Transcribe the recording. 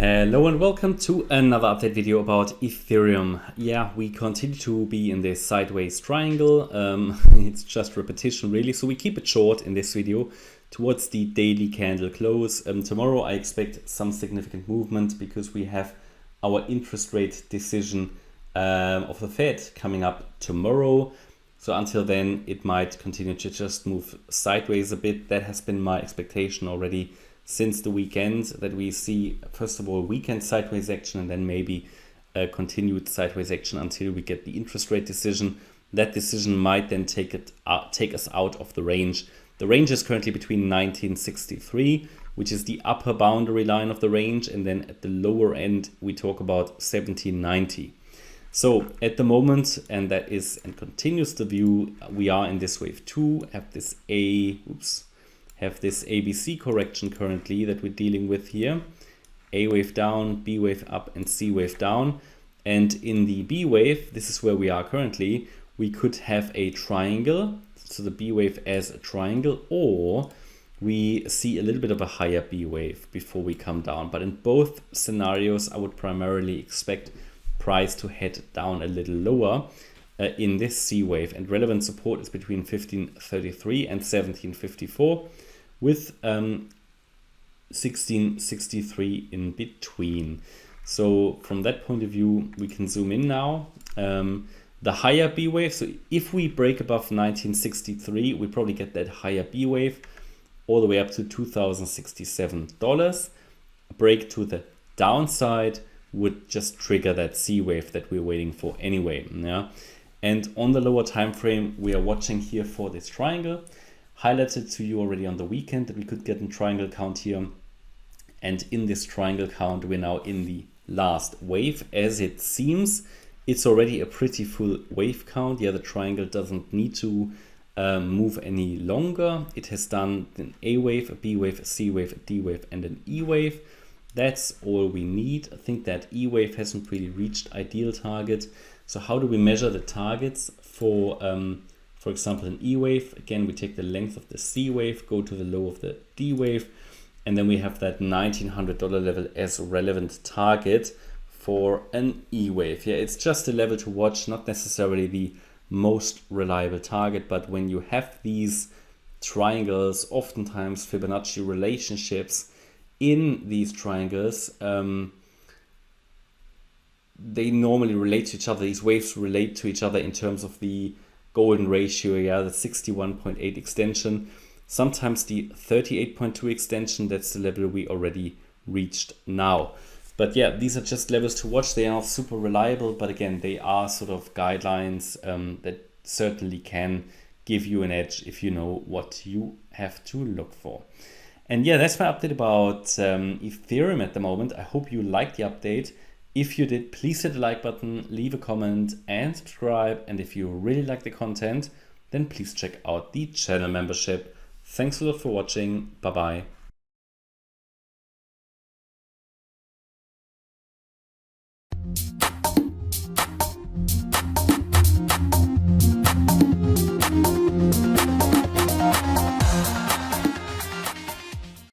Hello and welcome to another update video about Ethereum. Yeah, we continue to be in this sideways triangle. It's just repetition really, so we keep it short in this video towards the daily candle close. Tomorrow I expect some significant movement because we have our interest rate decision of the Fed coming up tomorrow. So until then, it might continue to just move sideways a bit. That has been my expectation already since the weekend, that we see first of all weekend sideways action and then maybe a continued sideways action until we get the interest rate decision. That decision might then take us out of the range. The range is currently between 1963, which is the upper boundary line of the range, and then at the lower end we talk about 1790. So at the moment, and that is and continues the view, we are in this wave 2, have this ABC correction currently that we're dealing with here. A wave down, B wave up, and C wave down. And in the B wave, this is where we are currently, we could have a triangle, so the B wave as a triangle, or we see a little bit of a higher B wave before we come down. But in both scenarios, I would primarily expect price to head down a little lower in this C wave. And relevant support is between 1533 and 1754. With 1663 in between. So from that point of view, we can zoom in now. The higher B wave, so if we break above 1963, we probably get that higher B wave all the way up to $2,067. A break to the downside would just trigger that C wave that we're waiting for anyway. Yeah? And on the lower time frame, we are watching here for this triangle. Highlighted to you already on the weekend that we could get a triangle count here. And in this triangle count, we're now in the last wave. As it seems, it's already a pretty full wave count. Yeah, the triangle doesn't need to move any longer. It has done an A wave, a B wave, a C wave, a D wave, and an E wave. That's all we need. I think that E wave hasn't really reached ideal target. So how do we measure the targets for example, an E wave? Again, we take the length of the C wave, go to the low of the D wave, and then we have that $1,900 level as a relevant target for an E wave. Yeah, it's just a level to watch, not necessarily the most reliable target, but when you have these triangles, oftentimes Fibonacci relationships in these triangles, they normally relate to each other. These waves relate to each other in terms of the golden ratio, yeah, the 61.8 extension, sometimes the 38.2 extension. That's the level we already reached now. But yeah, these are just levels to watch. They are not super reliable, but again, they are sort of guidelines that certainly can give you an edge if you know what you have to look for. And yeah, that's my update about Ethereum at the moment. I hope you liked the update. If you did, please hit the like button, leave a comment and subscribe. And if you really like the content, then please check out the channel membership. Thanks a lot for watching. Bye bye.